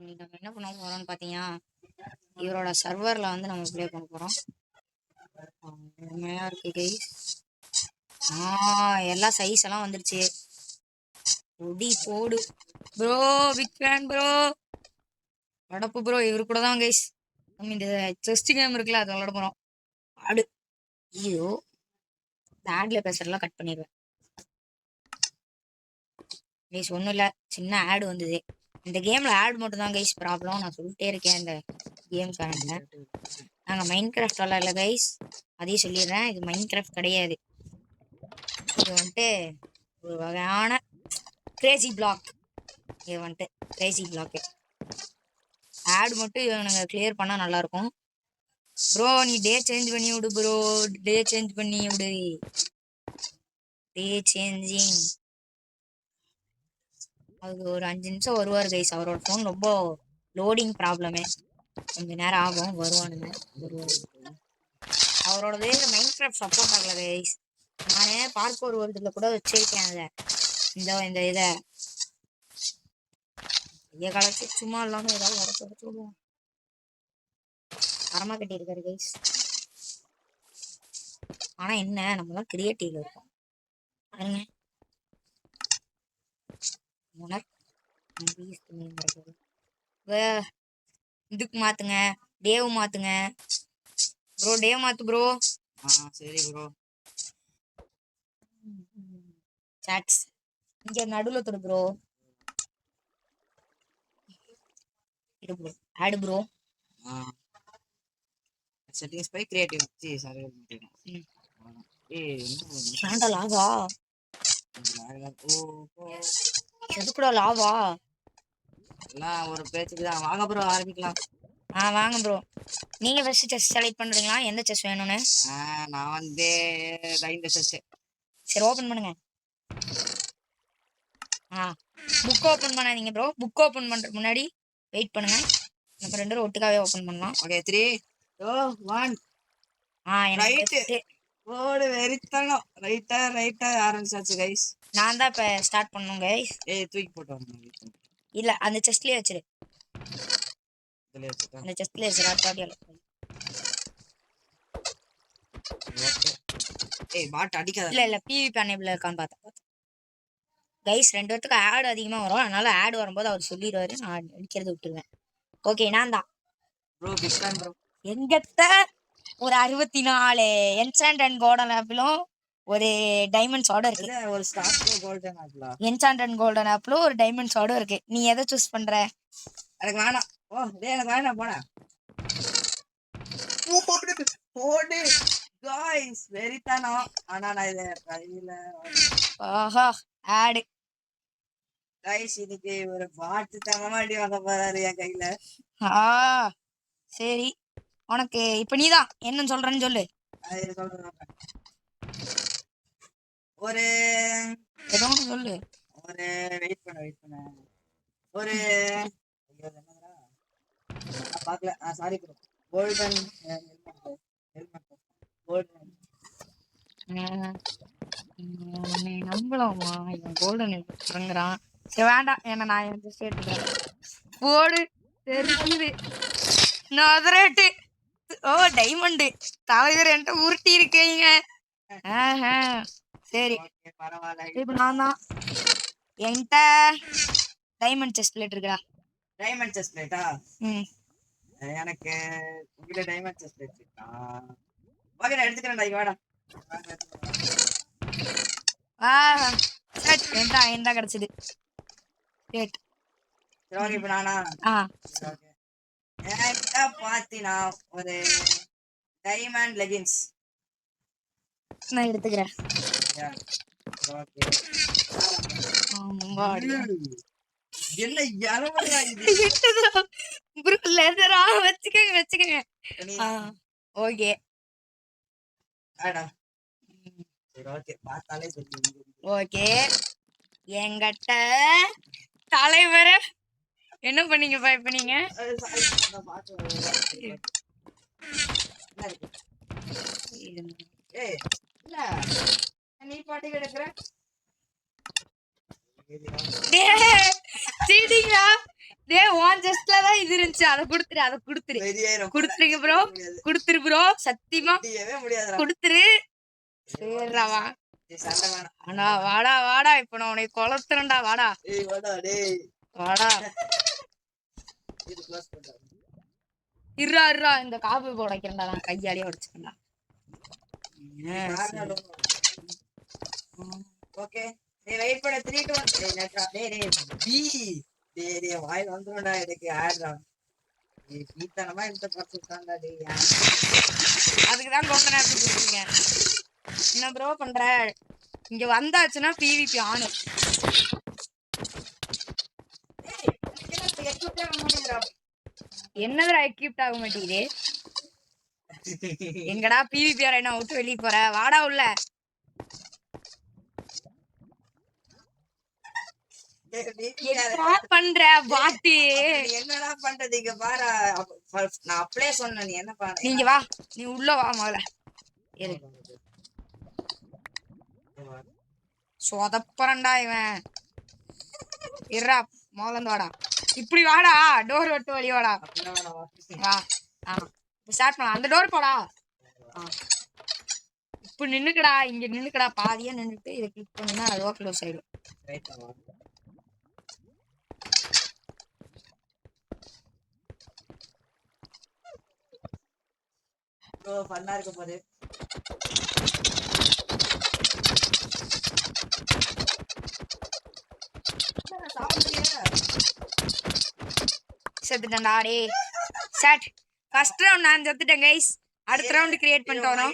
நம்ம என்ன பண்ண போறோம்னு பாத்தீங்கன்னா, இவரோட சர்வர்ல வந்து நம்ம ப்ளே பண்ண போறோம். செம்மையா இருக்கு கைஸ். எல்லா சைஸ் எல்லாம் வந்துருச்சு. ஒடி போடு ப்ரோ, பிக் ஃபேன் ப்ரோ. வடப்பு ப்ரோ, இவரு கூட தான் கைஸ் நம்ம இந்த செஸ்ட் கேம் இருக்குல்ல அதை விளாட போறோம். ஆடு ஐயோ, இந்த ஆட்ல பேசுறதெல்லாம் கட் பண்ணிடுவேன் கைஸ். ஒன்றும் இல்லை, சின்ன ஆடு வந்தது. இந்த கேம்ல ஆட் மட்டும் தான் கைஸ் ப்ராப்ளம். நான் சொல்லிட்டே இருக்கேன் இந்த கேம் காரணங்க. நாங்கள் மைண்ட் கிராஃப்ட் விளாட்ல கைஸ், அதையும் சொல்லிடுறேன். இது மைண்ட் கிராஃப்ட் கிடையாது. இது வந்துட்டு ஒரு வகையான கிரேசி பிளாக். இது வந்துட்டு கிரேசி பிளாக்கு. ஆட் மட்டும் நாங்கள் கிளியர் பண்ணால் நல்லாயிருக்கும் ப்ரோ. நீ டே சேஞ்ச் பண்ணி விடு ப்ரோ, டே சேஞ்ச் பண்ணி விடு. டே சேஞ்சிங் அதுக்கு ஒரு 5 நிமிஷம் வருவார் கைஸ். அவரோட ஃபோன் ரொம்ப லோடிங் ப்ராப்ளமே, கொஞ்ச நேரம் ஆகும். வருவானுங்க, வருவார். அவரோடது மைண்ட் கிராஃப்ட் சப்போர்ட் ஆகல கைஸ். நானே பார்க்கோர் வேர்ல்டில் கூட வச்சிருக்கேன் அதை, இந்த இதை ஐயா கலச்சு சும்மா இல்லாமல் ஏதாவது உடச்சு உடச்சு விடுவோம். தரமாக கட்டியிருக்காரு கைஸ். ஆனால் என்ன, நம்ம தான் கிரியேட்டிவ் இருக்கும் பாருங்க. இதுக்கு மாத்துங்க, டேவ் மாத்துங்க ப்ரோ. டேவ் மாத்து ப்ரோ. சரி ப்ரோ. சாட்ஸ் இங்க நடுவில் தொடு ப்ரோ. இது ப்ரோ ஆடு ப்ரோ. செட்டிங்ஸ் போய் கிரியேட்டிவ் சாரி வேண்டா லாவா. எதுக்குடா லாவா? எல்லாம் ஒரு பேச்சுக்கு தான். வாங்க ப்ரோ, ஆரம்பிக்கலாம். வாங்க ப்ரோ. நீங்க ஃபர்ஸ்ட் செஸ் செலக்ட் பண்றீங்களா? எந்த செஸ் வேணும்னு? நான் வந்து இந்த செஸ். சரி, ஓபன் பண்ணுங்க. புக் ஓபன் பண்ணாதீங்க ப்ரோ. புக் ஓபன் பண்றதுக்கு முன்னாடி வெயிட் பண்ணுங்க. நம்ம ரெண்டு பேரும் ஒட்டுக்காவே ஓபன் பண்ணலாம். ஓகே, 3 2 1. ரைட் ஓடு வெரித்தனம். ரைட்டா ஆரம்பிச்சாச்சு கைஸ். நான் தான் இப்ப ஸ்டார்ட் பண்ணனும் கைஸ். தூக்கி போட்டு இல்ல, அந்த செஸ்ட்லயே வச்சிரு. அந்த செஸ்ட்லயே வச்சிரு. பாட்டியால பாட் அடிக்காத. இல்ல PvP அனேபிள் இருக்கான்னு பார்த்தேன் கைஸ். 2 பேருக்கு ஆட் அதிகமா வரும், அதனால ஆட் வரும்போது அவர் சொல்லிடுவாரு, நான் அடிக்கிறது விட்டுருவேன். ஓகே, நான் தான் ப்ரோ. Big fan bro. எங்கத்த ஒரு 64 என்சாண்ட் அண்ட் கோல்டன் ஆப்பிளும் ஒரு டைமண்ட் ஷார்டும் இருக்கு. ஒரு ஸ்டார் கோல்டன் ஆப்பிளா? என்சாண்ட் அண்ட் கோல்டன் ஆப்பிளும் ஒரு டைமண்ட் ஷார்டும் இருக்கு. நீ எதை சூஸ் பண்ற? எனக்கு வேணாம். எனக்கு வேணாம், போடா. ஓடு गाइस, வெரிதானோ. ஆனா நான் இத கையில ஆடு गाइस, இதுக்கு ஒரு பாட்டு தங்கமாடி வாங்க போறாரு என் கையில. சரி, உனக்கு இப்ப நீதான் என்ன சொல்றேன்னு சொல்லு. ஒரு ஏதோ சொல்லு. ஒரு வெயிட் பண்ண ஒரு பாக்கல. Sorry bro. கோல்டன் நம்பலாமா? இவன் கோல்டன் இறங்குறான். சரி வேண்டாம், என்ன நான் எடுத்துக்கிறேன். போடு தெரியுது. நதரேட்டு. டைமண்டு தலைவர் என்கிட்ட உருட்டி இருக்கீங்க. சரி, இப்ப நான் தான். என்கிட்ட டைமண்ட் செஸ்ட் பிளேட் இருக்கா? டைமண்ட் செஸ்ட் பிளேட்டா? எனக்கு உங்ககிட்ட டைமண்ட் செஸ்ட் பிளேட் இருக்கா? ஓகே, நான் எடுத்துக்கிறேன்டா. இங்க வாடா. என்ன கிடைச்சது? சரி, இப்ப நானா? என்கிட்ட பாத்தீங்கன்னா ஒரு டைமண்ட் லெகின்ஸ் நான் எடுத்துக்கிறேன். வச்சுக்கோங்க. Okay, okay. என்கிட்ட தலைவர என்ன பண்ணீங்க இப்ப நீங்க? நீ பாட்டி கிடக்குற சீட்டிங்களா? டேய் உன் செஸ்ட்ல தான் இது இருந்துச்சு. அதை கொடுத்துரு. கொடுத்துருங்க ப்ரோ. கொடுத்துரு ப்ரோ. சத்தியமா கொடுத்துரு. சரிடா வா. அண்ணா வாடா இப்ப நான் உனக்கு கொலத்துறேன்டா. வாடா இருடா இந்த காபி உடைக்கிறேன்டா. நான் கையாலேயே உடைச்சுக்கேன்டா. ஓகே நீ வெயிட் பண்ண 3 2 1 நெட்ரா டேய் வாய் வந்துறடா எனக்கு ஆடுறா நீ பீத்தனமா இந்த பர்ஸ் தான்டா டேய் அதுக்கு தான் கோப்பன் ஆப் கொடுத்தீங்க. என்ன ப்ரோ பண்ற? இங்க வந்தாச்சுன்னா PVP ஆனு. என்னதுடா எக்யூப்ட் ஆக மாட்டேங்குது? எங்கடா PVP அரேனா விட்டு வெளிய போற? வாடா உள்ள. என்னடா பண்ற பாட்டி? என்னடா பண்றது இங்க பாரு. நான் அப்படியே சொன்னேன். நீ என்ன பண்ண? நீங்க வா. நீ உள்ள வா முதல்ல. சொதப்பறண்டா இவன். இருடா முதல்ல வாடா. இப்படி வாடா. டோர் விட்டு வெளிய வாடா. வா. ஸ்டார்ட் பண்ணலாம். அந்த டோர் போடா. இப்ப நின்னுக்கடா. இங்க நின்னுக்கடா. பாதியா நின்னுட்டு இதை கிளிக் பண்ணினா அதுவா க்ளோஸ் ஆயிடும். ஃபன்னா இருக்க போது. செத்துட்டேன்டா டேய். செட். ஃபர்ஸ்ட் ரவுண்ட் நான் செத்துட்டேன் கைஸ். அடுத்த ரவுண்ட் கிரியேட் பண்ணிட்டு வரோம்.